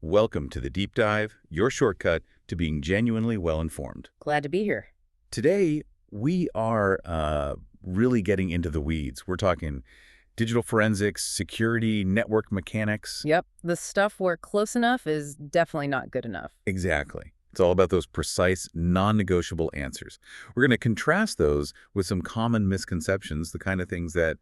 Welcome to the Deep Dive, your shortcut to being genuinely well-informed. Glad to be here. Today, we are really getting into the weeds. We're talking digital forensics, security, network mechanics. Yep, the stuff where close enough is definitely not good enough. Exactly. It's all about those precise, non-negotiable answers. We're going to contrast those with some common misconceptions, the kind of things that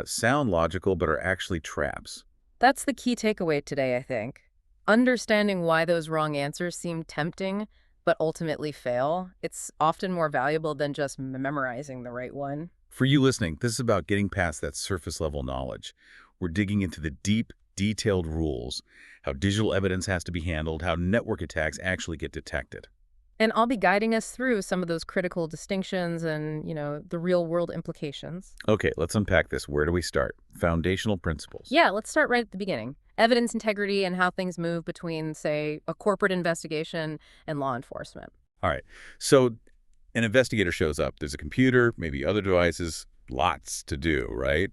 sound logical but are actually traps. That's the key takeaway today, I think. Understanding why those wrong answers seem tempting but ultimately fail, it's often more valuable than just memorizing the right one. For you listening, this is about getting past that surface-level knowledge. We're digging into the deep, detailed rules, how digital evidence has to be handled, how network attacks actually get detected. And I'll be guiding us through some of those critical distinctions and, the real-world implications. Okay, let's unpack this. Where do we start? Foundational principles. Yeah, let's start right at the beginning. Evidence integrity and how things move between, say, a corporate investigation and law enforcement. All right, so an investigator shows up. There's a computer, maybe other devices, lots to do, right?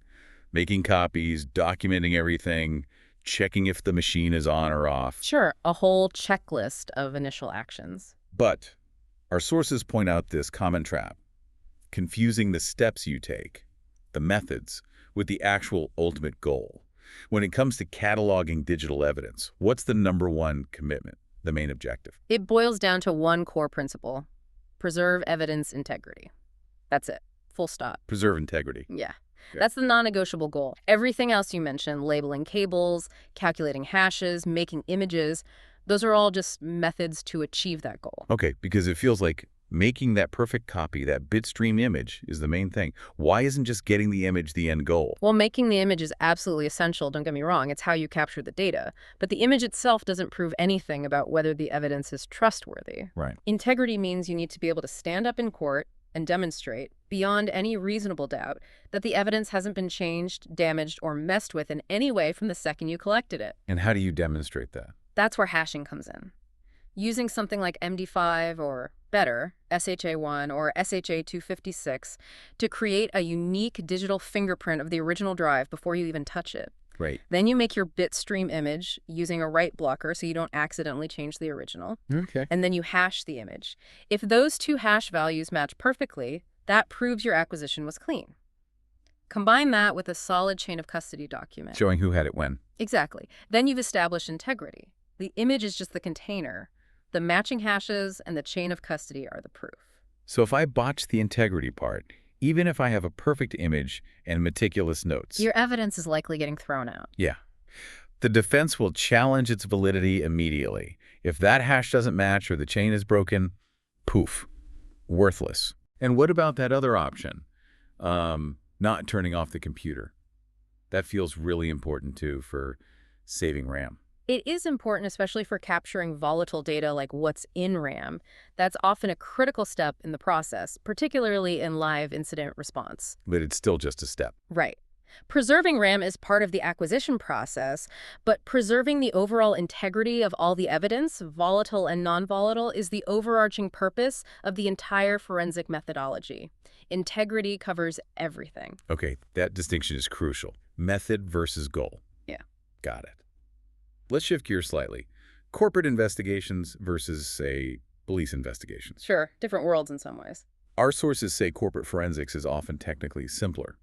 Making copies, documenting everything, checking if the machine is on or off. Sure, a whole checklist of initial actions. But our sources point out this common trap, confusing the steps you take, the methods, with the actual ultimate goal. When it comes to cataloging digital evidence, what's the number one commitment, the main objective? It boils down to one core principle: preserve evidence integrity. That's it. Full stop. Preserve integrity. Yeah. Okay. That's the non-negotiable goal. Everything else you mentioned, labeling cables, calculating hashes, making images, those are all just methods to achieve that goal. Okay, because it feels like making that perfect copy, that bitstream image, is the main thing. Why isn't just getting the image the end goal? Well, making the image is absolutely essential, don't get me wrong. It's how you capture the data. But the image itself doesn't prove anything about whether the evidence is trustworthy. Right. Integrity means you need to be able to stand up in court and demonstrate, beyond any reasonable doubt, that the evidence hasn't been changed, damaged, or messed with in any way from the second you collected it. And how do you demonstrate that? That's where hashing comes in. Using something like MD5 or better, SHA-1 or SHA-256, to create a unique digital fingerprint of the original drive before you even touch it. Right. Then you make your bitstream image using a write blocker so you don't accidentally change the original. Okay. And then you hash the image. If those two hash values match perfectly, that proves your acquisition was clean. Combine that with a solid chain of custody document. Showing who had it when. Exactly. Then you've established integrity. The image is just the container. The matching hashes and the chain of custody are the proof. So if I botch the integrity part, even if I have a perfect image and meticulous notes. Your evidence is likely getting thrown out. Yeah. The defense will challenge its validity immediately. If that hash doesn't match or the chain is broken, poof, worthless. And what about that other option? Not turning off the computer. That feels really important too for saving RAM. It is important, especially for capturing volatile data like what's in RAM. That's often a critical step in the process, particularly in live incident response. But it's still just a step. Right. Preserving RAM is part of the acquisition process, but preserving the overall integrity of all the evidence, volatile and non-volatile, is the overarching purpose of the entire forensic methodology. Integrity covers everything. Okay, that distinction is crucial. Method versus goal. Yeah. Got it. Let's shift gears slightly. Corporate investigations versus, say, police investigations. Sure, different worlds in some ways. Our sources say corporate forensics is often technically simpler.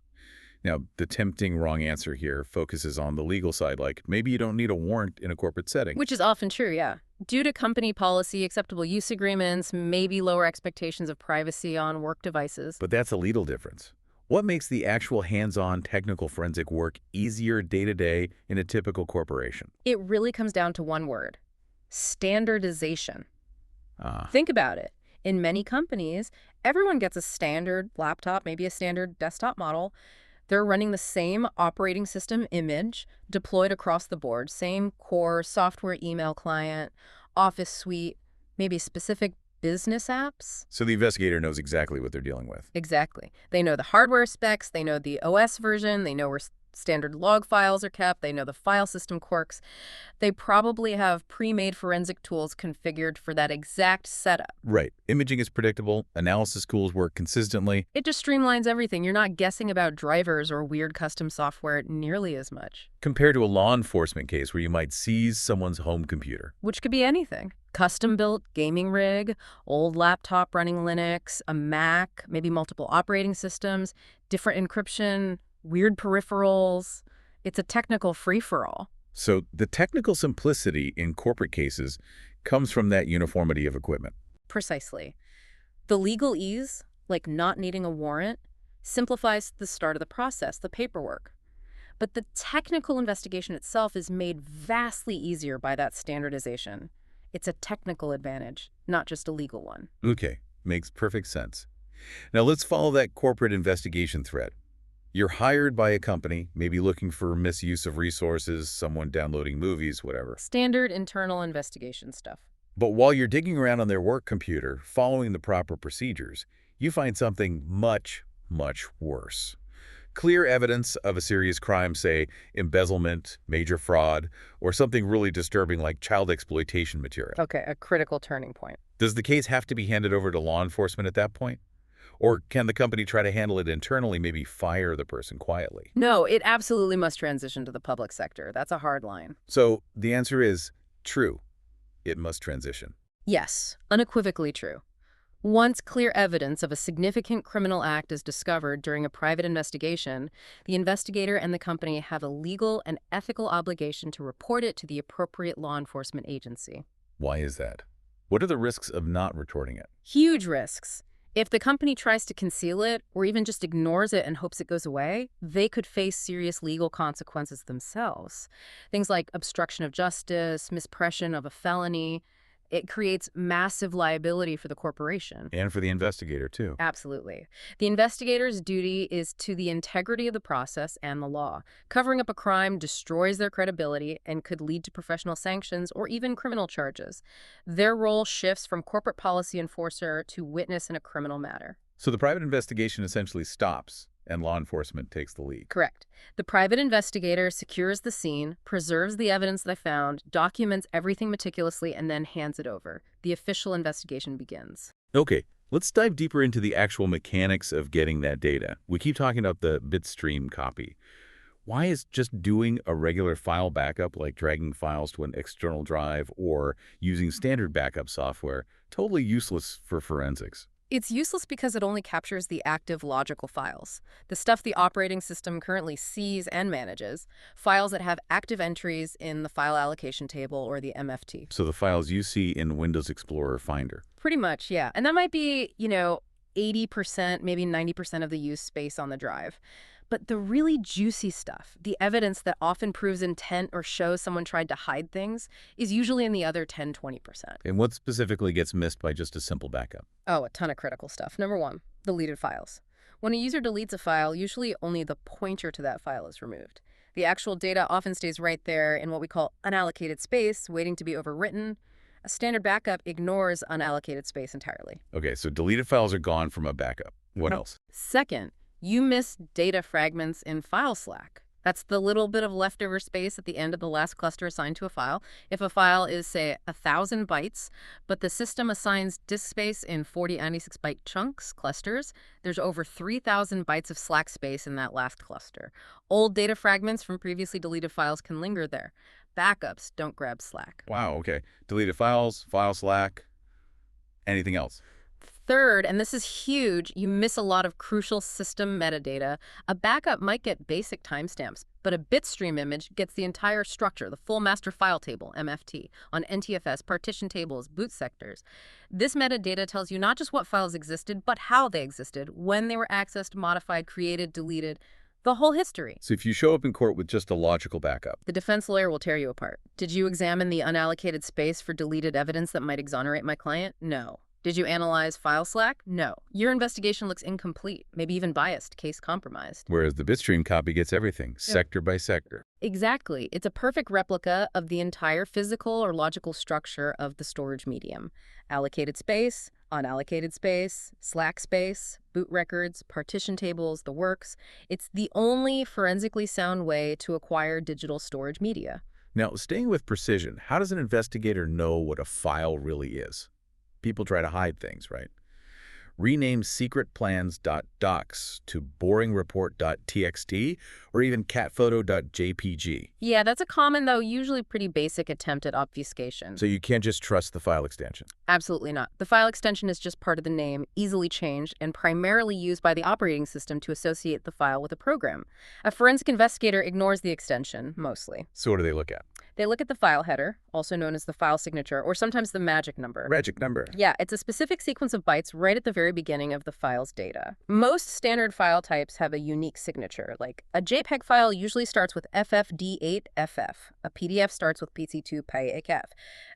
Now, the tempting wrong answer here focuses on the legal side, like maybe you don't need a warrant in a corporate setting. Which is often true, yeah. Due to company policy, acceptable use agreements, maybe lower expectations of privacy on work devices. But that's a legal difference. What makes the actual hands-on technical forensic work easier day-to-day in a typical corporation? It really comes down to one word: standardization. Think about it. In many companies, everyone gets a standard laptop, maybe a standard desktop model. They're running the same operating system image deployed across the board, same core software email client, Office suite, maybe specific business apps. So the investigator knows exactly what they're dealing with. Exactly. They know the hardware specs, they know the OS version, they know where standard log files are kept. They know the file system quirks. They probably have pre-made forensic tools configured for that exact setup. Right. Imaging is predictable. Analysis tools work consistently. It just streamlines everything. You're not guessing about drivers or weird custom software nearly as much. Compared to a law enforcement case where you might seize someone's home computer. Which could be anything. Custom-built gaming rig, old laptop running Linux, a Mac, maybe multiple operating systems, different encryption, weird peripherals. It's a technical free-for-all. So the technical simplicity in corporate cases comes from that uniformity of equipment. Precisely. The legal ease, like not needing a warrant, simplifies the start of the process, the paperwork. But the technical investigation itself is made vastly easier by that standardization. It's a technical advantage, not just a legal one. Okay, makes perfect sense. Now let's follow that corporate investigation thread. You're hired by a company, maybe looking for misuse of resources, someone downloading movies, whatever. Standard internal investigation stuff. But while you're digging around on their work computer, following the proper procedures, you find something much, much worse. Clear evidence of a serious crime, say embezzlement, major fraud, or something really disturbing like child exploitation material. Okay, a critical turning point. Does the case have to be handed over to law enforcement at that point? Or can the company try to handle it internally, maybe fire the person quietly? No, it absolutely must transition to the public sector. That's a hard line. So the answer is true. It must transition. Yes, unequivocally true. Once clear evidence of a significant criminal act is discovered during a private investigation, the investigator and the company have a legal and ethical obligation to report it to the appropriate law enforcement agency. Why is that? What are the risks of not reporting it? Huge risks. If the company tries to conceal it or even just ignores it and hopes it goes away, they could face serious legal consequences themselves. Things like obstruction of justice, misprision of a felony. It creates massive liability for the corporation. And for the investigator, too. Absolutely. The investigator's duty is to the integrity of the process and the law. Covering up a crime destroys their credibility and could lead to professional sanctions or even criminal charges. Their role shifts from corporate policy enforcer to witness in a criminal matter. So the private investigation essentially stops, and law enforcement takes the lead. Correct. The private investigator secures the scene, preserves the evidence they found, documents everything meticulously, and then hands it over. The official investigation begins. Okay, let's dive deeper into the actual mechanics of getting that data. We keep talking about the bitstream copy. Why is just doing a regular file backup, like dragging files to an external drive or using standard backup software, totally useless for forensics? It's useless because it only captures the active logical files, the stuff the operating system currently sees and manages, files that have active entries in the file allocation table or the MFT. So the files you see in Windows Explorer Finder. Pretty much, yeah. And that might be, 80%, maybe 90% of the use space on the drive. But the really juicy stuff, the evidence that often proves intent or shows someone tried to hide things, is usually in the other 10-20%. And what specifically gets missed by just a simple backup? Oh, a ton of critical stuff. Number one, deleted files. When a user deletes a file, usually only the pointer to that file is removed. The actual data often stays right there in what we call unallocated space, waiting to be overwritten. A standard backup ignores unallocated space entirely. Okay, so deleted files are gone from a backup. What else? Second, you miss data fragments in file slack. That's the little bit of leftover space at the end of the last cluster assigned to a file. If a file is, say, 1,000 bytes, but the system assigns disk space in 40 96-byte chunks, clusters, there's over 3,000 bytes of slack space in that last cluster. Old data fragments from previously deleted files can linger there. Backups don't grab slack. Wow, okay. Deleted files, file slack, anything else? Third, and this is huge, you miss a lot of crucial system metadata. A backup might get basic timestamps, but a bitstream image gets the entire structure, the full master file table, MFT, on NTFS, partition tables, boot sectors. This metadata tells you not just what files existed, but how they existed, when they were accessed, modified, created, deleted, the whole history. So if you show up in court with just a logical backup, the defense lawyer will tear you apart. Did you examine the unallocated space for deleted evidence that might exonerate my client? No. Did you analyze file slack? No. Your investigation looks incomplete, maybe even biased, case compromised. Whereas the bitstream copy gets everything, Yep. sector by sector. Exactly. It's a perfect replica of the entire physical or logical structure of the storage medium. Allocated space, unallocated space, slack space, boot records, partition tables, the works. It's the only forensically sound way to acquire digital storage media. Now, staying with precision, how does an investigator know what a file really is? People try to hide things, right? Rename secretplans.docs to boringreport.txt or even catphoto.jpg. Yeah, that's a common, though usually pretty basic attempt at obfuscation. So you can't just trust the file extension. Absolutely not. The file extension is just part of the name, easily changed, and primarily used by the operating system to associate the file with a program. A forensic investigator ignores the extension, mostly. So what do they look at? They look at the file header, also known as the file signature, or sometimes the magic number. Magic number. Yeah, it's a specific sequence of bytes right at the very beginning of the file's data. Most standard file types have a unique signature, like a JPEG file usually starts with FFD8FF, a PDF starts with PC2PYAKF,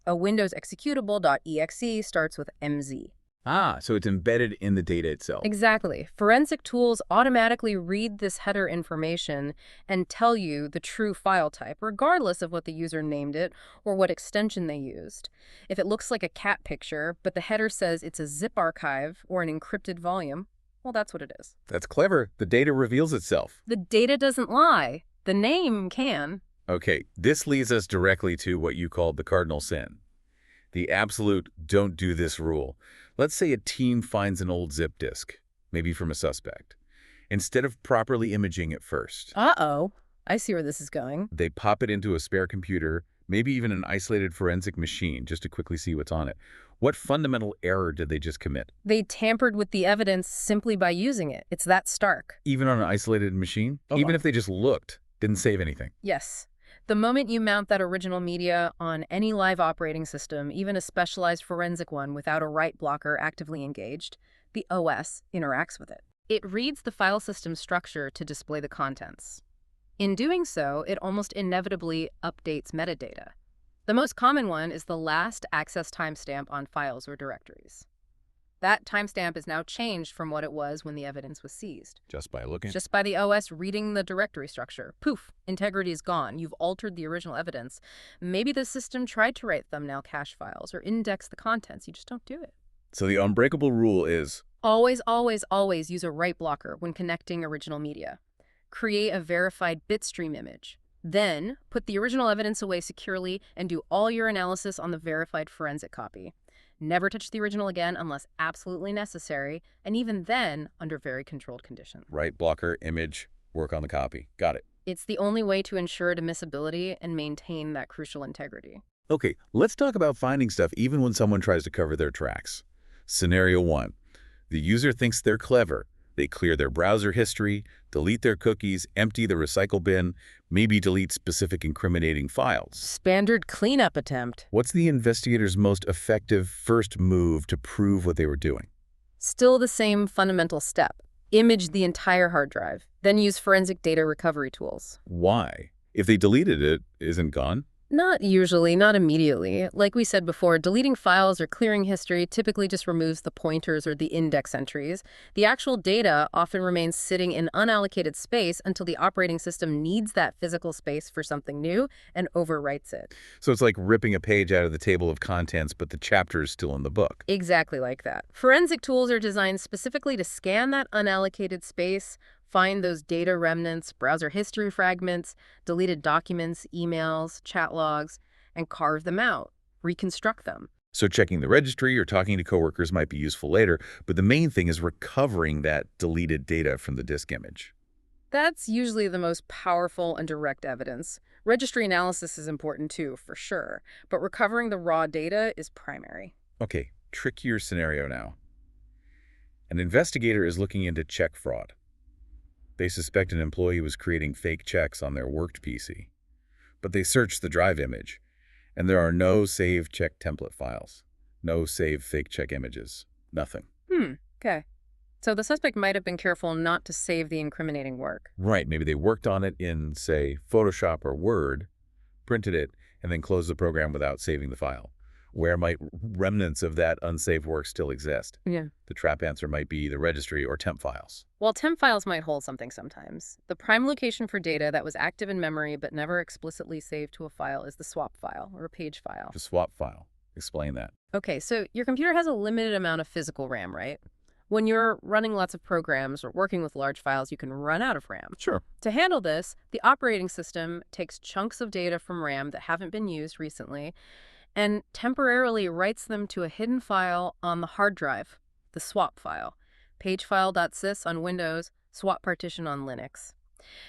a Windows executable.exe starts with MZ. Ah, so it's embedded in the data itself. Exactly. Forensic tools automatically read this header information and tell you the true file type, regardless of what the user named it or what extension they used. If it looks like a cat picture, but the header says it's a zip archive or an encrypted volume, well, that's what it is. That's clever. The data reveals itself. The data doesn't lie. The name can. Okay, this leads us directly to what you called the cardinal sin. The absolute don't do this rule. Let's say a team finds an old zip disk, maybe from a suspect. Instead of properly imaging it first, Uh-oh. I see where this is going. they pop it into a spare computer, maybe even an isolated forensic machine, just to quickly see what's on it. What fundamental error did they just commit? They tampered with the evidence simply by using it. It's that stark. Even on an isolated machine? Even if they just looked, didn't save anything. Yes. The moment you mount that original media on any live operating system, even a specialized forensic one without a write blocker actively engaged, the OS interacts with it. It reads the file system structure to display the contents. In doing so, it almost inevitably updates metadata. The most common one is the last access timestamp on files or directories. That timestamp is now changed from what it was when the evidence was seized. Just by looking? Just by the OS reading the directory structure. Poof, integrity is gone. You've altered the original evidence. Maybe the system tried to write thumbnail cache files or index the contents. You just don't do it. So the unbreakable rule is, Always, always, always use a write blocker when connecting original media. Create a verified bitstream image. Then, put the original evidence away securely and do all your analysis on the verified forensic copy. Never touch the original again unless absolutely necessary, and even then, under very controlled conditions. write blocker, image, work on the copy. Got it. It's the only way to ensure admissibility and maintain that crucial integrity. Okay, let's talk about finding stuff even when someone tries to cover their tracks. Scenario 1. The user thinks they're clever. They clear their browser history, delete their cookies, empty the recycle bin, maybe delete specific incriminating files. Standard cleanup attempt. What's the investigator's most effective first move to prove what they were doing? Still the same fundamental step. Image the entire hard drive, then use forensic data recovery tools. Why? If they deleted it, isn't gone? Not usually, not immediately. Like we said before, deleting files or clearing history typically just removes the pointers or the index entries. The actual data often remains sitting in unallocated space until the operating system needs that physical space for something new and overwrites it. So it's like ripping a page out of the table of contents, but the chapter is still in the book. Exactly like that. Forensic tools are designed specifically to scan that unallocated space, find those data remnants, browser history fragments, deleted documents, emails, chat logs, and carve them out, reconstruct them. So checking the registry or talking to coworkers might be useful later, but the main thing is recovering that deleted data from the disk image. That's usually the most powerful and direct evidence. Registry analysis is important too, for sure, but recovering the raw data is primary. Okay, trickier scenario now. An investigator is looking into check fraud. They suspect an employee was creating fake checks on their worked PC. But they search the drive image, and there are no save check template files, no save fake check images, nothing. Okay. So the suspect might have been careful not to save the incriminating work. Right, maybe they worked on it in, say, Photoshop or Word, printed it, and then closed the program without saving the file. Where might remnants of that unsaved work still exist? Yeah. The trap answer might be the registry or temp files. While temp files might hold something sometimes, the prime location for data that was active in memory but never explicitly saved to a file is the swap file or a page file. The swap file. Explain that. Okay, so your computer has a limited amount of physical RAM, right? When you're running lots of programs or working with large files, you can run out of RAM. Sure. To handle this, the operating system takes chunks of data from RAM that haven't been used recently and temporarily writes them to a hidden file on the hard drive, the swap file. Pagefile.sys on Windows, swap partition on Linux.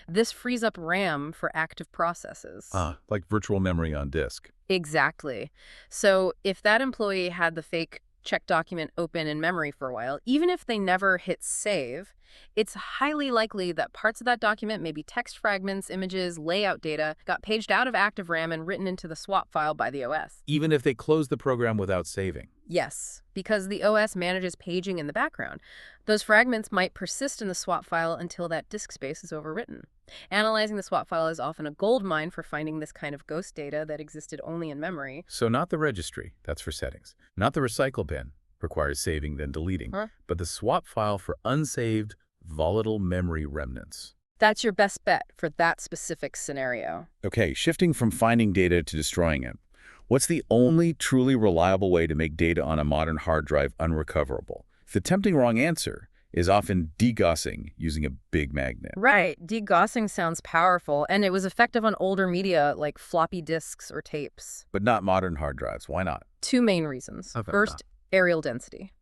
This frees up RAM for active processes. Like virtual memory on disk. Exactly. So if that employee had the fake check document open in memory for a while, even if they never hit save, it's highly likely that parts of that document, maybe text fragments, images, layout data, got paged out of active RAM and written into the swap file by the OS. Even if they close the program without saving. Yes, because the OS manages paging in the background. Those fragments might persist in the swap file until that disk space is overwritten. Analyzing the swap file is often a goldmine for finding this kind of ghost data that existed only in memory. So not the registry, that's for settings. Not the recycle bin, requires saving then deleting. But the swap file for unsaved, volatile memory remnants. That's your best bet for that specific scenario. Okay, shifting from finding data to destroying it. What's the only truly reliable way to make data on a modern hard drive unrecoverable? The tempting wrong answer is often degaussing using a big magnet. Right. Degaussing sounds powerful, and it was effective on older media like floppy disks or tapes. But not modern hard drives. Why not? Two main reasons. Okay. First, areal density.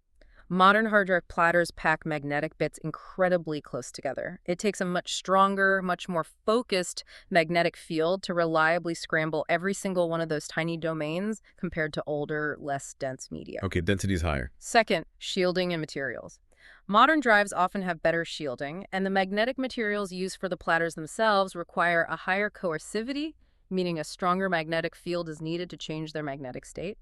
Modern hard drive platters pack magnetic bits incredibly close together. It takes a much stronger, much more focused magnetic field to reliably scramble every single one of those tiny domains compared to older, less dense media. Okay, density's higher. Second, shielding and materials. Modern drives often have better shielding, and the magnetic materials used for the platters themselves require a higher coercivity, meaning a stronger magnetic field is needed to change their magnetic state.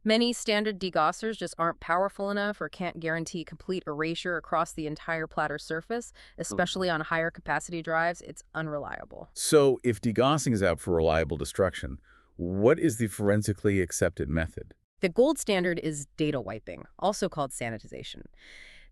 Many standard degaussers just aren't powerful enough or can't guarantee complete erasure across the entire platter surface, especially on higher capacity drives. It's unreliable. So if degaussing is out for reliable destruction, what is the forensically accepted method? The gold standard is data wiping, also called sanitization.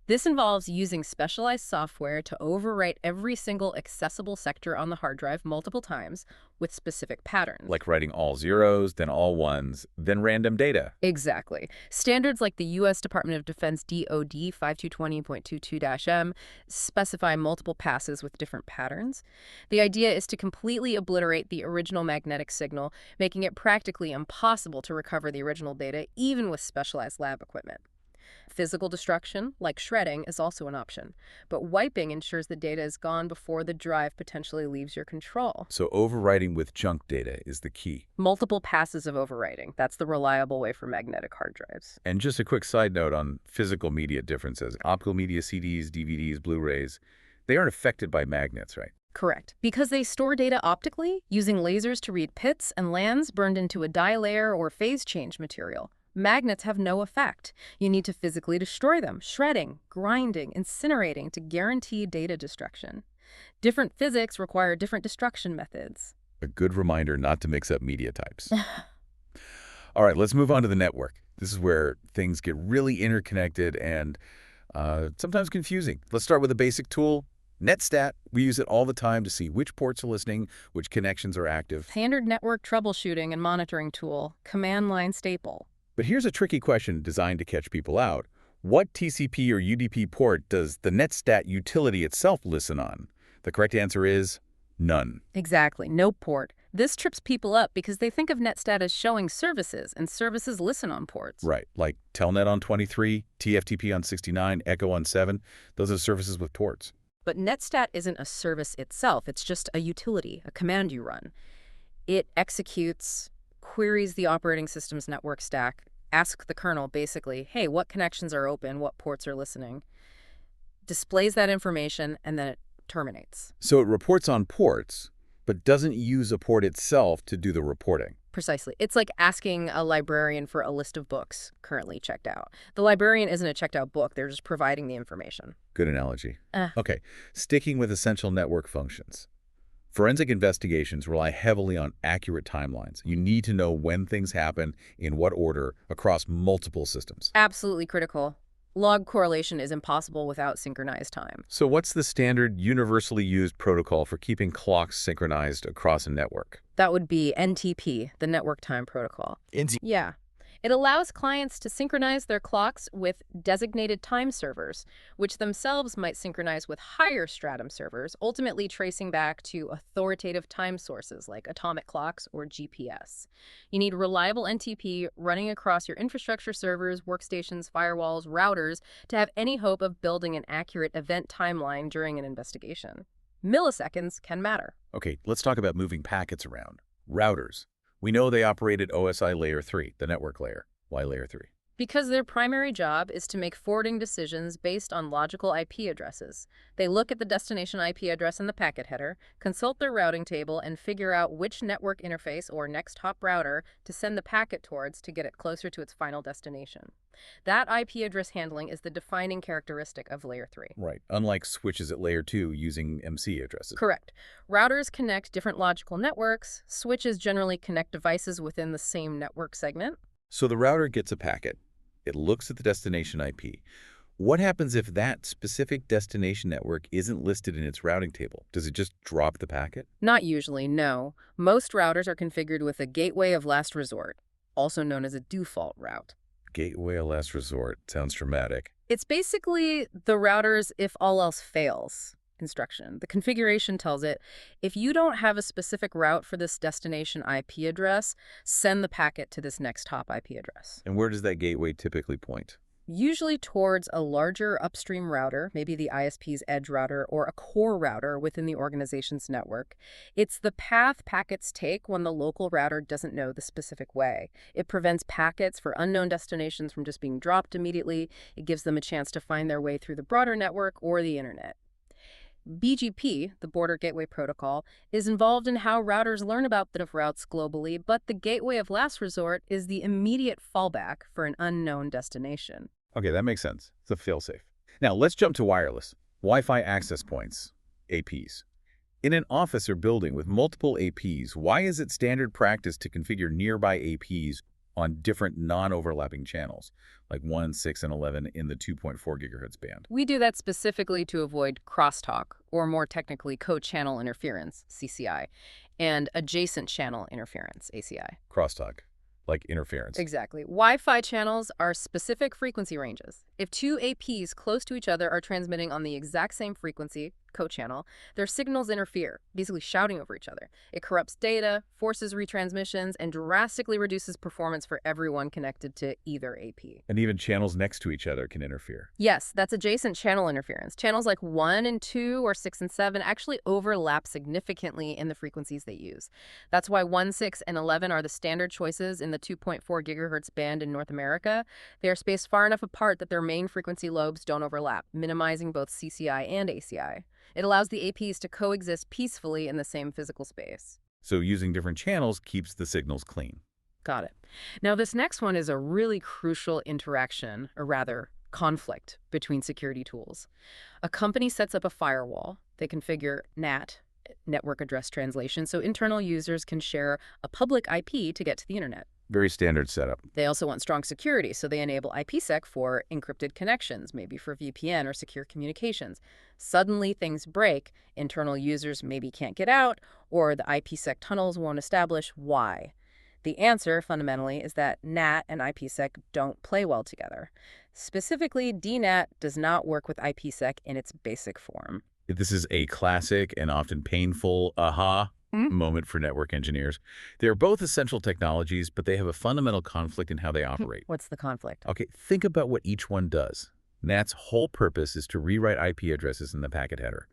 This involves using specialized software to overwrite every single accessible sector on the hard drive multiple times with specific patterns. Like writing all zeros, then all ones, then random data. Exactly. Standards like the U.S. Department of Defense DoD 5220.22-M specify multiple passes with different patterns. The idea is to completely obliterate the original magnetic signal, making it practically impossible to recover the original data, even with specialized lab equipment. Physical destruction, like shredding, is also an option, but wiping ensures the data is gone before the drive potentially leaves your control. So overwriting with junk data is the key. Multiple passes of overwriting. That's the reliable way for magnetic hard drives. And just a quick side note on physical media differences. Optical media, CDs, DVDs, Blu-rays, they aren't affected by magnets, right? Correct. Because they store data optically, using lasers to read pits and lands burned into a dye layer or phase change material. Magnets have no effect. You need to physically destroy them, shredding, grinding, incinerating to guarantee data destruction. Different physics require different destruction methods. A good reminder not to mix up media types. All right, let's move on to the network. This is where things get really interconnected and sometimes confusing. Let's start with a basic tool, NetStat. We use it all the time to see which ports are listening, which connections are active. Standard network troubleshooting and monitoring tool, command line staple. But here's a tricky question designed to catch people out. What TCP or UDP port does the NetStat utility itself listen on? The correct answer is none. Exactly, no port. This trips people up because they think of NetStat as showing services, and services listen on ports. Right, like Telnet on 23, TFTP on 69, Echo on 7. Those are services with ports. But NetStat isn't a service itself. It's just a utility, a command you run. It executes, queries the operating system's network stack, asks the kernel basically, hey, what connections are open, what ports are listening, displays that information, and then it terminates. So it reports on ports, but doesn't use a port itself to do the reporting. Precisely. It's like asking a librarian for a list of books currently checked out. The librarian isn't a checked out book. They're just providing the information. Good analogy. Okay, sticking with essential network functions. Forensic investigations rely heavily on accurate timelines. You need to know when things happen, in what order, across multiple systems. Absolutely critical. Log correlation is impossible without synchronized time. So what's the standard universally used protocol for keeping clocks synchronized across a network? That would be NTP, the Network Time Protocol. NT. Yeah. It allows clients to synchronize their clocks with designated time servers, which themselves might synchronize with higher stratum servers, ultimately tracing back to authoritative time sources like atomic clocks or GPS. You need reliable NTP running across your infrastructure servers, workstations, firewalls, routers to have any hope of building an accurate event timeline during an investigation. Milliseconds can matter. Okay, let's talk about moving packets around. Routers. We know they operate at OSI layer 3, the network layer. Why layer 3? Because their primary job is to make forwarding decisions based on logical IP addresses. They look at the destination IP address in the packet header, consult their routing table, and figure out which network interface or next hop router to send the packet towards to get it closer to its final destination. That IP address handling is the defining characteristic of Layer 3. Right, unlike switches at layer 2 using MC addresses. Correct. Routers connect different logical networks. Switches generally connect devices within the same network segment. So the router gets a packet. It looks at the destination IP. What happens if that specific destination network isn't listed in its routing table? Does it just drop the packet? Not usually, no. Most routers are configured with a gateway of last resort, also known as a default route. Gateway of last resort. Sounds dramatic. It's basically the router's if all else fails instruction. The configuration tells it, if you don't have a specific route for this destination IP address, send the packet to this next hop IP address. And where does that gateway typically point? Usually towards a larger upstream router, maybe the ISP's edge router or a core router within the organization's network. It's the path packets take when the local router doesn't know the specific way. It prevents packets for unknown destinations from just being dropped immediately. It gives them a chance to find their way through the broader network or the internet. BGP, the Border Gateway Protocol, is involved in how routers learn about the routes globally, but the gateway of last resort is the immediate fallback for an unknown destination. Okay, that makes sense. It's a failsafe. Now, let's jump to wireless. Wi-Fi access points, APs. In an office or building with multiple APs, why is it standard practice to configure nearby APs on different non-overlapping channels, like 1, 6, and 11 in the 2.4 gigahertz band? We do that specifically to avoid crosstalk, or more technically, co-channel interference, CCI, and adjacent channel interference, ACI. Crosstalk, like interference. Exactly. Wi-Fi channels are specific frequency ranges. If two APs close to each other are transmitting on the exact same frequency, co-channel, their signals interfere, basically shouting over each other. It corrupts data, forces retransmissions, and drastically reduces performance for everyone connected to either AP. And even channels next to each other can interfere. Yes, that's adjacent channel interference. Channels like 1 and 2 or 6 and 7 actually overlap significantly in the frequencies they use. That's why 1, 6, and 11 are the standard choices in the 2.4 gigahertz band in North America. They are spaced far enough apart that their main frequency lobes don't overlap, minimizing both CCI and ACI. It allows the APs to coexist peacefully in the same physical space. So using different channels keeps the signals clean. Got it. Now, this next one is a really crucial interaction, or rather, conflict between security tools. A company sets up a firewall. They configure NAT, network address translation, so internal users can share a public IP to get to the internet. Very standard setup. They also want strong security, so they enable IPsec for encrypted connections, maybe for VPN or secure communications. Suddenly, things break. Internal users maybe can't get out, or the IPsec tunnels won't establish. Why? The answer, fundamentally, is that NAT and IPsec don't play well together. Specifically, DNAT does not work with IPsec in its basic form. This is a classic and often painful aha moment for network engineers. They're both essential technologies, but they have a fundamental conflict in how they operate. What's the conflict? Okay, think about what each one does. NAT's whole purpose is to rewrite IP addresses in the packet header.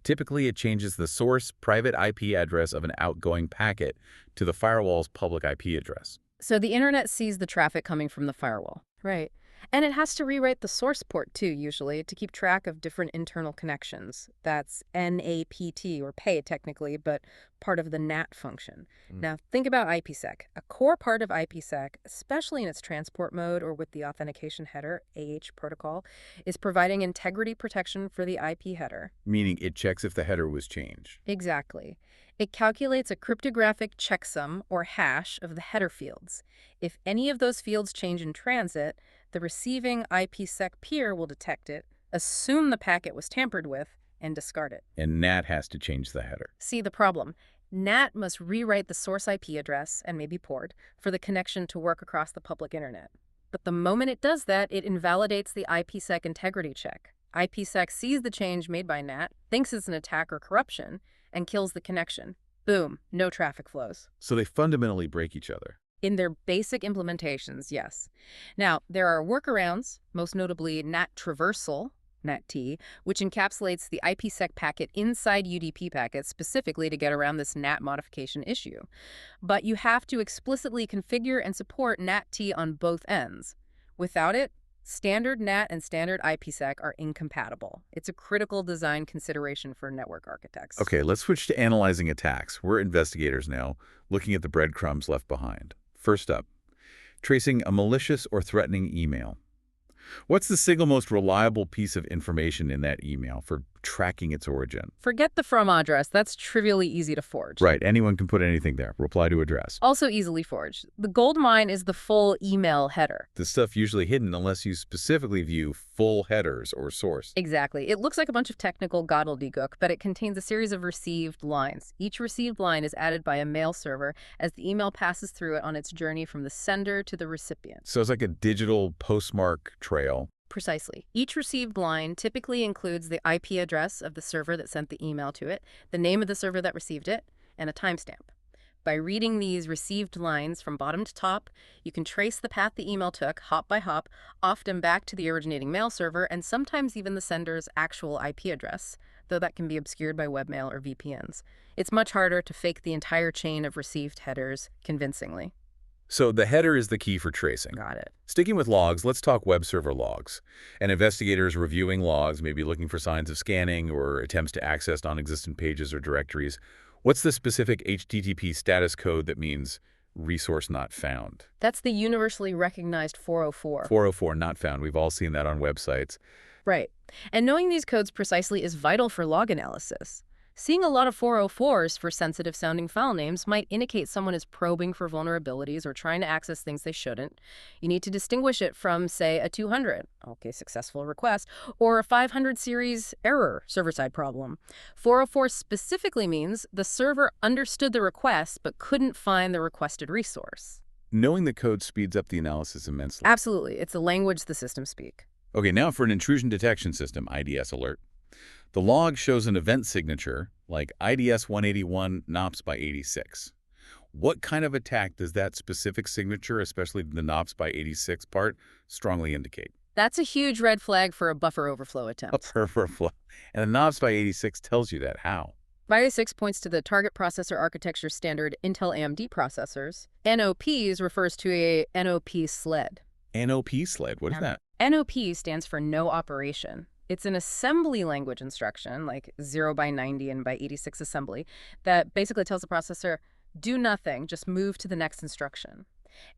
Typically, it changes the source private IP address of an outgoing packet to the firewall's public IP address. So the internet sees the traffic coming from the firewall. Right. And it has to rewrite the source port, too, usually, to keep track of different internal connections. That's NAPT, or pay, technically, but part of the NAT function. Now, think about IPsec. A core part of IPsec, especially in its transport mode or with the authentication header, AH protocol, is providing integrity protection for the IP header. Meaning it checks if the header was changed. Exactly. It calculates a cryptographic checksum or hash of the header fields. If any of those fields change in transit, the receiving IPsec peer will detect it, assume the packet was tampered with, and discard it. And NAT has to change the header. See the problem. NAT must rewrite the source IP address, and maybe port, for the connection to work across the public internet. But the moment it does that, it invalidates the IPsec integrity check. IPsec sees the change made by NAT, thinks it's an attack or corruption, and kills the connection. Boom, no traffic flows. So they fundamentally break each other. In their basic implementations, yes. Now, there are workarounds, most notably NAT traversal, NAT-T, which encapsulates the IPsec packet inside UDP packets specifically to get around this NAT modification issue. But you have to explicitly configure and support NAT-T on both ends. Without it, standard NAT and standard IPsec are incompatible. It's a critical design consideration for network architects. Okay, let's switch to analyzing attacks. We're investigators now, looking at the breadcrumbs left behind. First up, tracing a malicious or threatening email. What's the single most reliable piece of information in that email for tracking its origin? Forget the from address. That's trivially easy to forge. Right, anyone can put anything there. Reply to address. Also easily forged. The gold mine is the full email header. The stuff usually hidden unless you specifically view full headers or source. Exactly. It looks like a bunch of technical gobbledygook, but it contains a series of received lines. Each received line is added by a mail server as the email passes through it on its journey from the sender to the recipient. So it's like a digital postmark trail. Precisely. Each received line typically includes the IP address of the server that sent the email to it, the name of the server that received it, and a timestamp. By reading these received lines from bottom to top, you can trace the path the email took, hop by hop, often back to the originating mail server, and sometimes even the sender's actual IP address, though that can be obscured by webmail or VPNs. It's much harder to fake the entire chain of received headers convincingly. So the header is the key for tracing. Got it. Sticking with logs, let's talk web server logs. And investigators reviewing logs, maybe looking for signs of scanning or attempts to access non-existent pages or directories. What's the specific HTTP status code that means resource not found? That's the universally recognized 404. 404, not found. We've all seen that on websites. Right. And knowing these codes precisely is vital for log analysis. Seeing a lot of 404s for sensitive-sounding file names might indicate someone is probing for vulnerabilities or trying to access things they shouldn't. You need to distinguish it from, say, a 200, okay, successful request, or a 500 series error, server-side problem. 404 specifically means the server understood the request but couldn't find the requested resource. Knowing the code speeds up the analysis immensely. Absolutely. It's the language the systems speak. Okay, now for an intrusion detection system, IDS alert. The log shows an event signature, like IDS 181 NOPS by 86. What kind of attack does that specific signature, especially the NOPS by 86 part, strongly indicate? That's a huge red flag for a buffer overflow attempt. A buffer overflow. And the NOPS by 86 tells you that. How? By 86 points to the target processor architecture standard Intel AMD processors. NOPs refers to a NOP sled. NOP sled? What is that? NOP stands for no operation. It's an assembly language instruction, like 0 by 90 and by 86 assembly, that basically tells the processor, do nothing, just move to the next instruction.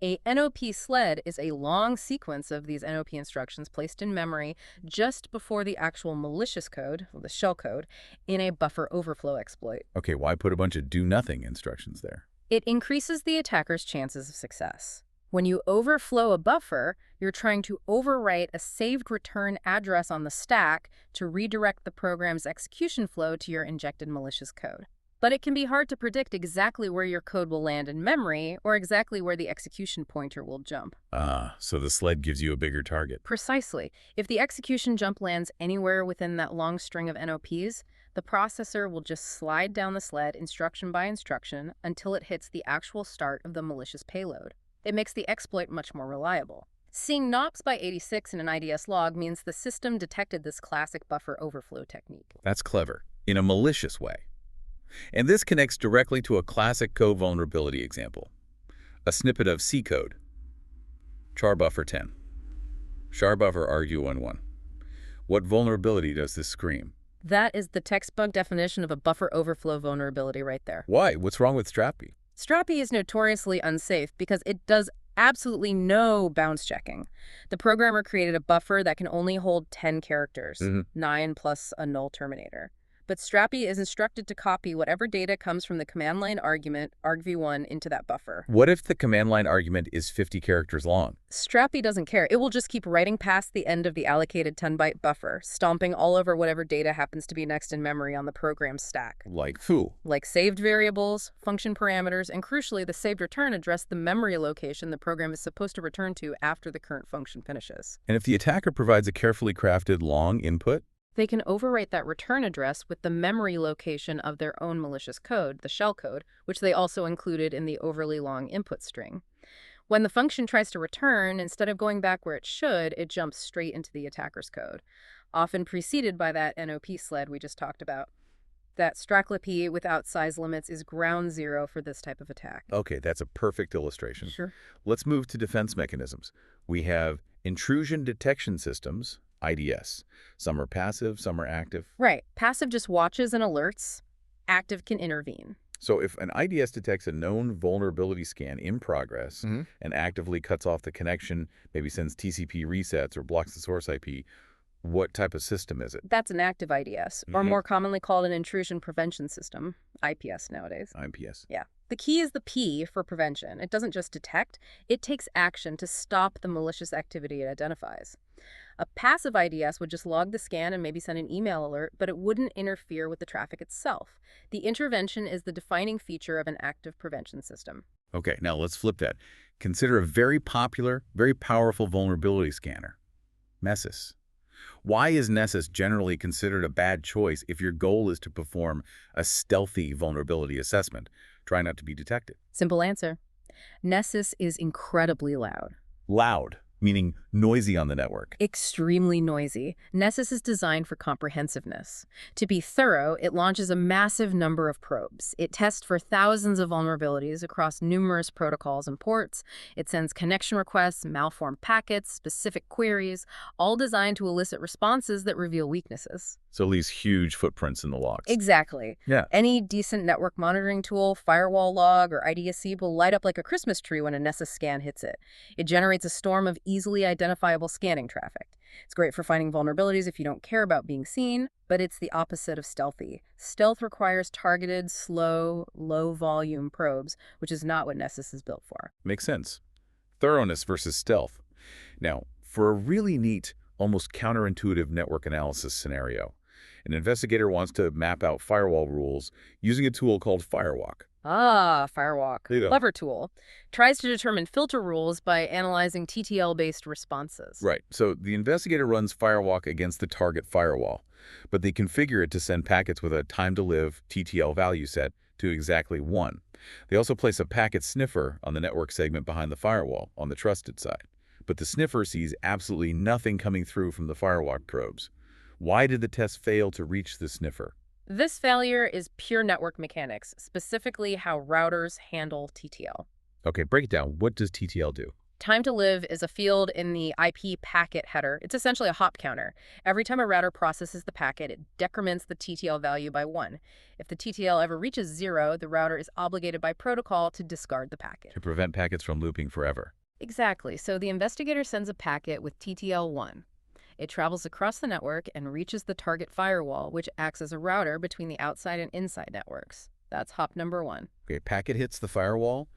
A NOP sled is a long sequence of these NOP instructions placed in memory just before the actual malicious code, the shell code, in a buffer overflow exploit. Okay, why put a bunch of do-nothing instructions there? It increases the attacker's chances of success. When you overflow a buffer, you're trying to overwrite a saved return address on the stack to redirect the program's execution flow to your injected malicious code. But it can be hard to predict exactly where your code will land in memory or exactly where the execution pointer will jump. So the sled gives you a bigger target. Precisely. If the execution jump lands anywhere within that long string of NOPs, the processor will just slide down the sled instruction by instruction until it hits the actual start of the malicious payload. It makes the exploit much more reliable. Seeing NOPS by 86 in an IDS log means the system detected this classic buffer overflow technique. That's clever, in a malicious way. And this connects directly to a classic code vulnerability example. A snippet of C code. char buffer 10. char buffer argv11. What vulnerability does this scream? That is the textbook definition of a buffer overflow vulnerability right there. Why? What's wrong with Strappy? Strappy is notoriously unsafe because it does absolutely no bounds checking. The programmer created a buffer that can only hold 10 characters, 9 plus a null terminator. But Strappy is instructed to copy whatever data comes from the command line argument, argv1, into that buffer. What if the command line argument is 50 characters long? Strappy doesn't care. It will just keep writing past the end of the allocated 10-byte buffer, stomping all over whatever data happens to be next in memory on the program stack. Like who? Like saved variables, function parameters, and crucially, the saved return address the memory location the program is supposed to return to after the current function finishes. And if the attacker provides a carefully crafted long input? They can overwrite that return address with the memory location of their own malicious code, the shellcode, which they also included in the overly long input string. When the function tries to return, instead of going back where it should, it jumps straight into the attacker's code, often preceded by that NOP sled we just talked about. That straclp without size limits is ground zero for this type of attack. Okay, that's a perfect illustration. Sure. Let's move to defense mechanisms. We have intrusion detection systems, IDS. Some are passive, some are active. Right. Passive just watches and alerts. Active can intervene. So if an IDS detects a known vulnerability scan in progress and actively cuts off the connection, maybe sends TCP resets or blocks the source IP, what type of system is it? That's an active IDS, or more commonly called an intrusion prevention system, IPS nowadays. IPS. Yeah. The key is the P for prevention. It doesn't just detect, it takes action to stop the malicious activity it identifies. A passive IDS would just log the scan and maybe send an email alert, but it wouldn't interfere with the traffic itself. The intervention is the defining feature of an active prevention system. Okay, now let's flip that. Consider a very popular, very powerful vulnerability scanner, Nessus. Why is Nessus generally considered a bad choice if your goal is to perform a stealthy vulnerability assessment? Try not to be detected. Simple answer. Nessus is incredibly loud. Loud, meaning noisy on the network. Extremely noisy. Nessus is designed for comprehensiveness. To be thorough, it launches a massive number of probes. It tests for thousands of vulnerabilities across numerous protocols and ports. It sends connection requests, malformed packets, specific queries, all designed to elicit responses that reveal weaknesses. So it leaves huge footprints in the logs. Exactly. Yeah. Any decent network monitoring tool, firewall log, or IDSC will light up like a Christmas tree when a Nessus scan hits it. It generates a storm of easily identifiable scanning traffic. It's great for finding vulnerabilities if you don't care about being seen, but it's the opposite of stealthy. Stealth requires targeted, slow, low-volume probes, which is not what Nessus is built for. Makes sense. Thoroughness versus stealth. Now, for a really neat, almost counterintuitive network analysis scenario, an investigator wants to map out firewall rules using a tool called Firewalk. Ah, Firewalk. There you go. Clever tool. Tries to determine filter rules by analyzing TTL-based responses. Right. So the investigator runs Firewalk against the target firewall, but they configure it to send packets with a time-to-live TTL value set to exactly 1. They also place a packet sniffer on the network segment behind the firewall on the trusted side. But the sniffer sees absolutely nothing coming through from the Firewalk probes. Why did the test fail to reach the sniffer? This failure is pure network mechanics, specifically how routers handle TTL. Okay, break it down. What does TTL do? Time to live is a field in the IP packet header. It's essentially a hop counter. Every time a router processes the packet, it decrements the TTL value by 1. If the TTL ever reaches 0, the router is obligated by protocol to discard the packet. To prevent packets from looping forever. Exactly. So the investigator sends a packet with TTL 1. It travels across the network and reaches the target firewall, which acts as a router between the outside and inside networks. That's hop number 1. Okay, packet hits the firewall.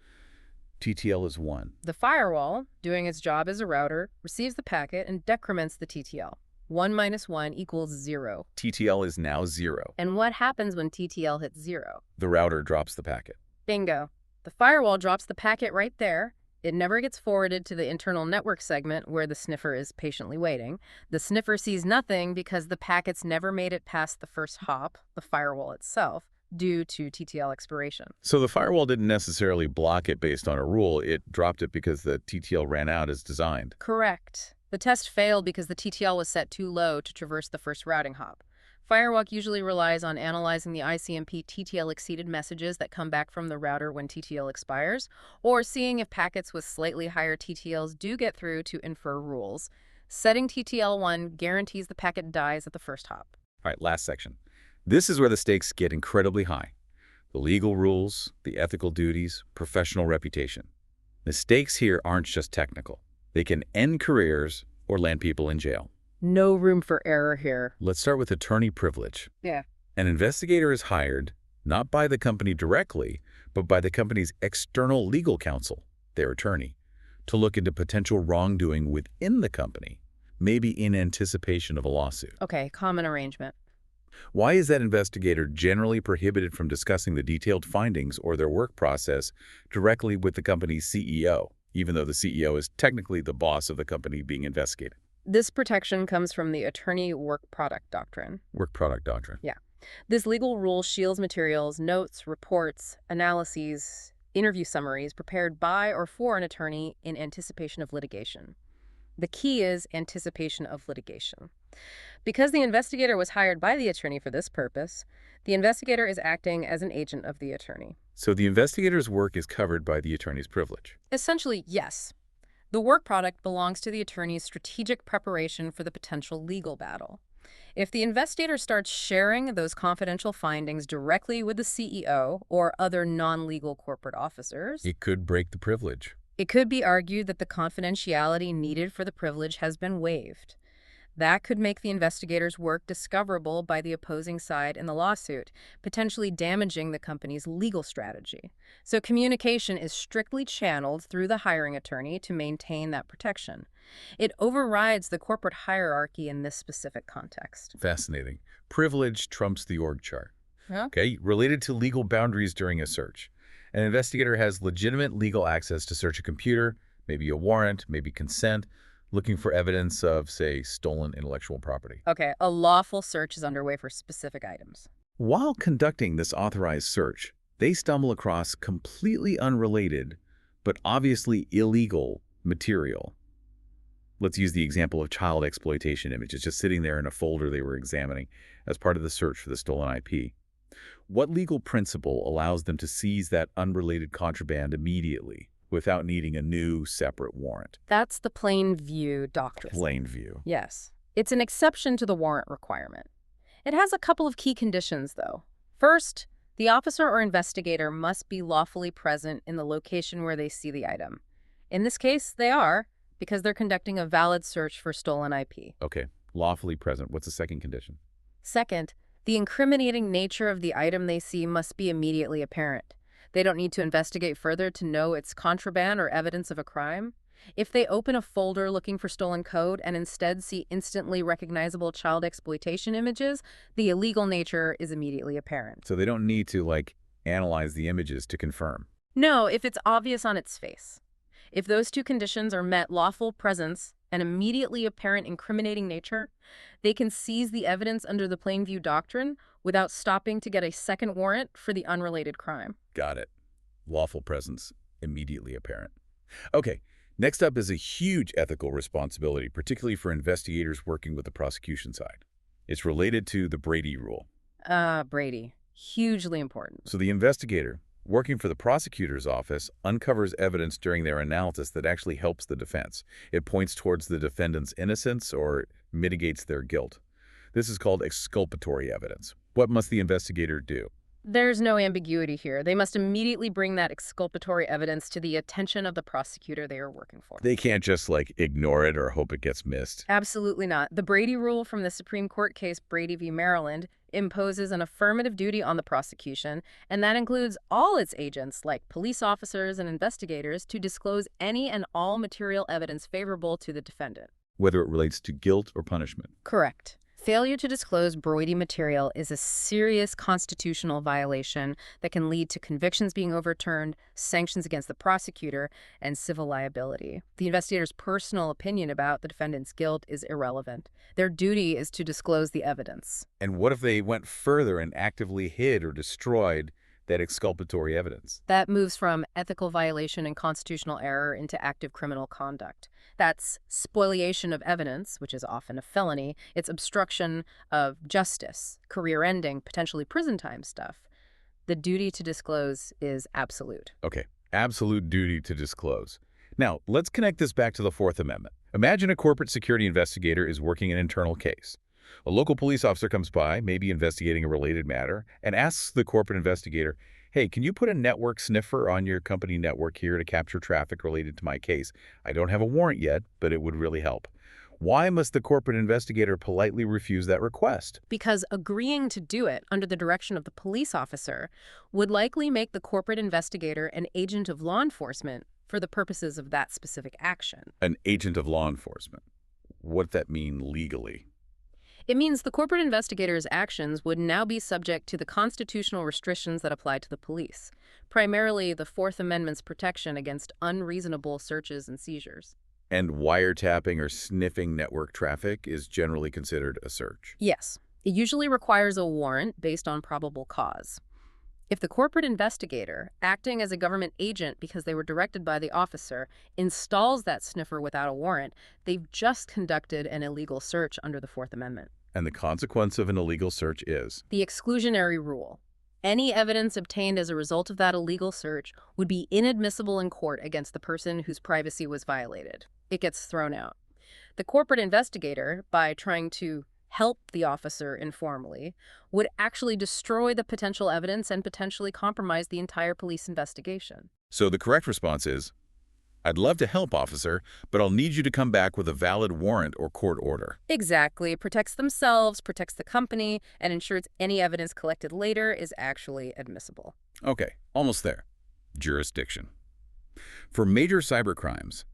TTL is 1. The firewall, doing its job as a router, receives the packet and decrements the TTL. 1 minus 1 equals 0. TTL is now 0. And what happens when TTL hits 0? The router drops the packet. Bingo. The firewall drops the packet right there. It never gets forwarded to the internal network segment where the sniffer is patiently waiting. The sniffer sees nothing because the packets never made it past the first hop, the firewall itself, due to TTL expiration. So the firewall didn't necessarily block it based on a rule. It dropped it because the TTL ran out as designed. Correct. The test failed because the TTL was set too low to traverse the first routing hop. Firewalk usually relies on analyzing the ICMP TTL exceeded messages that come back from the router when TTL expires, or seeing if packets with slightly higher TTLs do get through to infer rules. Setting TTL 1 guarantees the packet dies at the first hop. All right, last section. This is where the stakes get incredibly high. The legal rules, the ethical duties, professional reputation. The stakes here aren't just technical. They can end careers or land people in jail. No room for error here. Let's start with attorney privilege. Yeah. An investigator is hired not by the company directly, but by the company's external legal counsel, their attorney, to look into potential wrongdoing within the company, maybe in anticipation of a lawsuit. Okay, common arrangement. Why is that investigator generally prohibited from discussing the detailed findings or their work process directly with the company's CEO, even though the CEO is technically the boss of the company being investigated? This protection comes from the attorney work product doctrine. Work product doctrine. Yeah. This legal rule shields materials, notes, reports, analyses, interview summaries prepared by or for an attorney in anticipation of litigation. The key is anticipation of litigation. Because the investigator was hired by the attorney for this purpose, the investigator is acting as an agent of the attorney. So the investigator's work is covered by the attorney's privilege. Essentially, yes. The work product belongs to the attorney's strategic preparation for the potential legal battle. If the investigator starts sharing those confidential findings directly with the CEO or other non-legal corporate officers, It could break the privilege. it could be argued that the confidentiality needed for the privilege has been waived. That could make the investigator's work discoverable by the opposing side in the lawsuit, potentially damaging the company's legal strategy. So communication is strictly channeled through the hiring attorney to maintain that protection. It overrides the corporate hierarchy in this specific context. Fascinating. Privilege trumps the org chart. Yeah. Okay, related to legal boundaries during a search. An investigator has legitimate legal access to search a computer, maybe a warrant, maybe consent, looking for evidence of, say, stolen intellectual property. Okay, a lawful search is underway for specific items. While conducting this authorized search, they stumble across completely unrelated, but obviously illegal material. Let's use the example of child exploitation images just sitting there in a folder they were examining as part of the search for the stolen IP. What legal principle allows them to seize that unrelated contraband immediately without needing a new, separate warrant? That's the plain view doctrine. Plain view. Yes. It's an exception to the warrant requirement. It has a couple of key conditions, though. First, the officer or investigator must be lawfully present in the location where they see the item. In this case, they are, because they're conducting a valid search for stolen IP. Okay, lawfully present. What's the second condition? Second, the incriminating nature of the item they see must be immediately apparent. They don't need to investigate further to know it's contraband or evidence of a crime. If they open a folder looking for stolen code and instead see instantly recognizable child exploitation images, the illegal nature is immediately apparent. So they don't need to, analyze the images to confirm. No, if it's obvious on its face. If those two conditions are met, lawful presence and immediately apparent incriminating nature, they can seize the evidence under the plain view doctrine without stopping to get a second warrant for the unrelated crime. Got it. Lawful presence, immediately apparent. Okay, next up is a huge ethical responsibility, particularly for investigators working with the prosecution side. It's related to the Brady rule. Brady. Hugely important. So the investigator, working for the prosecutor's office, uncovers evidence during their analysis that actually helps the defense. It points towards the defendant's innocence or mitigates their guilt. This is called exculpatory evidence. What must the investigator do? There's no ambiguity here. They must immediately bring that exculpatory evidence to the attention of the prosecutor they are working for. They can't just, ignore it or hope it gets missed. Absolutely not. The Brady rule from the Supreme Court case Brady v. Maryland imposes an affirmative duty on the prosecution, and that includes all its agents, like police officers and investigators, to disclose any and all material evidence favorable to the defendant. Whether it relates to guilt or punishment. Correct. Failure to disclose Brady material is a serious constitutional violation that can lead to convictions being overturned, sanctions against the prosecutor, and civil liability. The investigator's personal opinion about the defendant's guilt is irrelevant. Their duty is to disclose the evidence. And what if they went further and actively hid or destroyed that exculpatory evidence? That moves from ethical violation and constitutional error into active criminal conduct. That's spoliation of evidence, which is often a felony. It's obstruction of justice, career-ending, potentially prison time stuff. The duty to disclose is absolute. Okay, absolute duty to disclose. Now, let's connect this back to the Fourth Amendment. Imagine a corporate security investigator is working an internal case. A local police officer comes by, maybe investigating a related matter, and asks the corporate investigator, "Hey, can you put a network sniffer on your company network here to capture traffic related to my case? I don't have a warrant yet, but it would really help." Why must the corporate investigator politely refuse that request? Because agreeing to do it under the direction of the police officer would likely make the corporate investigator an agent of law enforcement for the purposes of that specific action. An agent of law enforcement. What'd that mean legally? It means the corporate investigator's actions would now be subject to the constitutional restrictions that apply to the police, primarily the Fourth Amendment's protection against unreasonable searches and seizures. And wiretapping or sniffing network traffic is generally considered a search. Yes, it usually requires a warrant based on probable cause. If the corporate investigator, acting as a government agent because they were directed by the officer, installs that sniffer without a warrant, they've just conducted an illegal search under the Fourth Amendment. And the consequence of an illegal search is? The exclusionary rule. Any evidence obtained as a result of that illegal search would be inadmissible in court against the person whose privacy was violated. It gets thrown out. The corporate investigator, by trying to help the officer informally, would actually destroy the potential evidence and potentially compromise the entire police investigation. So the correct response is, I'd love to help, officer, but I'll need you to come back with a valid warrant or court order. Exactly. It protects themselves, protects the company, and ensures any evidence collected later is actually admissible. Okay, almost there. Jurisdiction. For major cybercrimes,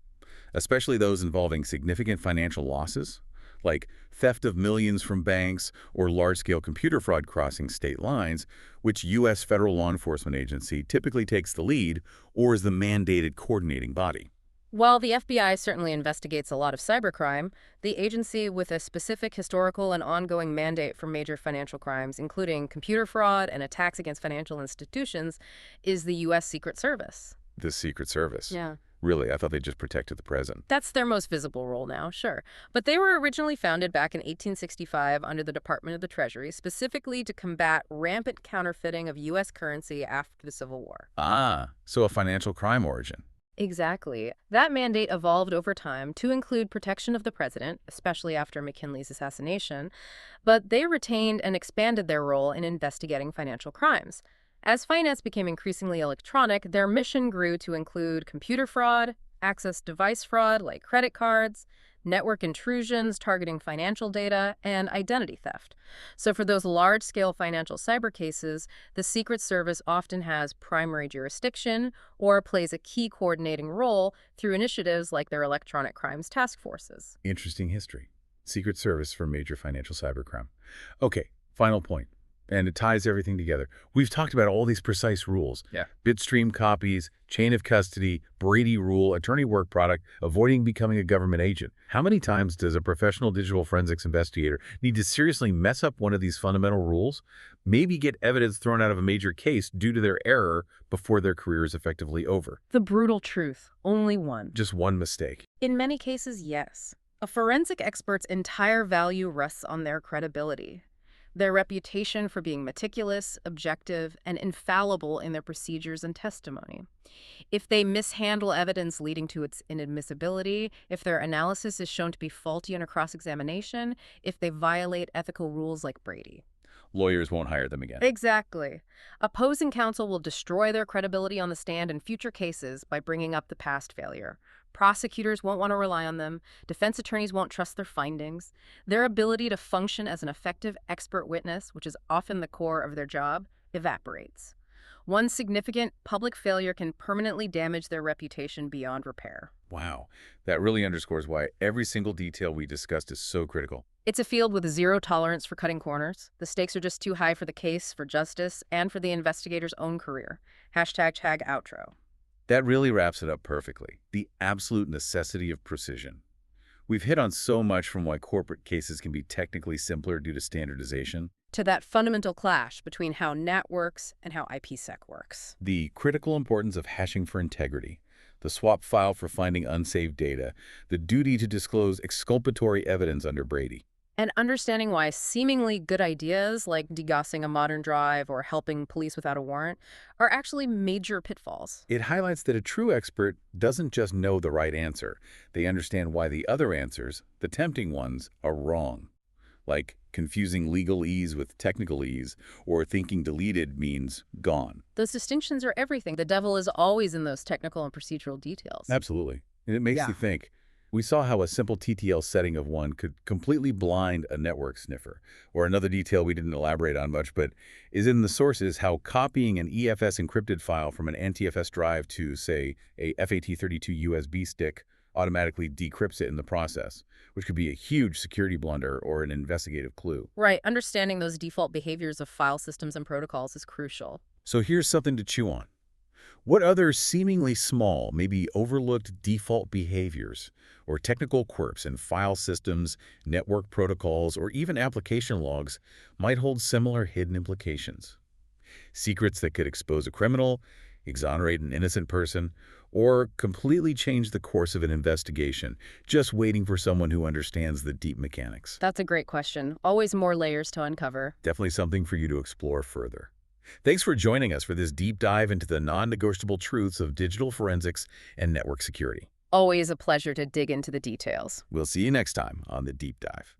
especially those involving significant financial losses, like theft of millions from banks or large-scale computer fraud crossing state lines, which U.S. federal law enforcement agency typically takes the lead or is the mandated coordinating body. While the FBI certainly investigates a lot of cybercrime, the agency with a specific historical and ongoing mandate for major financial crimes, including computer fraud and attacks against financial institutions, is the U.S. Secret Service. The Secret Service? Yeah. Really? I thought they just protected the president. That's their most visible role now, sure. But they were originally founded back in 1865 under the Department of the Treasury, specifically to combat rampant counterfeiting of U.S. currency after the Civil War. Ah, so a financial crime origin. Exactly. That mandate evolved over time to include protection of the president, especially after McKinley's assassination, but they retained and expanded their role in investigating financial crimes. As finance became increasingly electronic, their mission grew to include computer fraud, access device fraud like credit cards, network intrusions targeting financial data, and identity theft. So for those large-scale financial cyber cases, the Secret Service often has primary jurisdiction or plays a key coordinating role through initiatives like their electronic crimes task forces. Interesting history. Secret Service for major financial cybercrime. Okay, final point. And it ties everything together. We've talked about all these precise rules. Yeah. Bitstream copies, chain of custody, Brady rule, attorney work product, avoiding becoming a government agent. How many times does a professional digital forensics investigator need to seriously mess up one of these fundamental rules? Maybe get evidence thrown out of a major case due to their error before their career is effectively over. The brutal truth, only one. Just one mistake. In many cases, yes. A forensic expert's entire value rests on their credibility. Their reputation for being meticulous, objective, and infallible in their procedures and testimony. If they mishandle evidence leading to its inadmissibility, if their analysis is shown to be faulty in a cross-examination, if they violate ethical rules like Brady. Lawyers won't hire them again. Exactly. Opposing counsel will destroy their credibility on the stand in future cases by bringing up the past failure. Prosecutors won't want to rely on them. Defense attorneys won't trust their findings. Their ability to function as an effective expert witness, which is often the core of their job, evaporates. One significant public failure can permanently damage their reputation beyond repair. Wow. That really underscores why every single detail we discussed is so critical. It's a field with zero tolerance for cutting corners. The stakes are just too high for the case, for justice, and for the investigator's own career. #outro. That really wraps it up perfectly. The absolute necessity of precision. We've hit on so much, from why corporate cases can be technically simpler due to standardization, To that fundamental clash between how NAT works and how IPsec works. the critical importance of hashing for integrity, the swap file for finding unsaved data, the duty to disclose exculpatory evidence under Brady. And understanding why seemingly good ideas like degaussing a modern drive or helping police without a warrant are actually major pitfalls. It highlights that a true expert doesn't just know the right answer. They understand why the other answers, the tempting ones, are wrong. Like confusing legalese with technicalese, or thinking deleted means gone. Those distinctions are everything. The devil is always in those technical and procedural details. Absolutely. And it makes Yeah. you think, We saw how a simple TTL setting of 1 could completely blind a network sniffer. Or another detail we didn't elaborate on much, but is in the sources how copying an EFS encrypted file from an NTFS drive to, say, a FAT32 USB stick automatically decrypts it in the process, which could be a huge security blunder or an investigative clue. Right, understanding those default behaviors of file systems and protocols is crucial. So here's something to chew on. What other seemingly small, maybe overlooked default behaviors or technical quirks in file systems, network protocols, or even application logs might hold similar hidden implications? Secrets that could expose a criminal, exonerate an innocent person, or completely change the course of an investigation, just waiting for someone who understands the deep mechanics. That's a great question. Always more layers to uncover. Definitely something for you to explore further. Thanks for joining us for this deep dive into the non-negotiable truths of digital forensics and network security. Always a pleasure to dig into the details. We'll see you next time on The Deep Dive.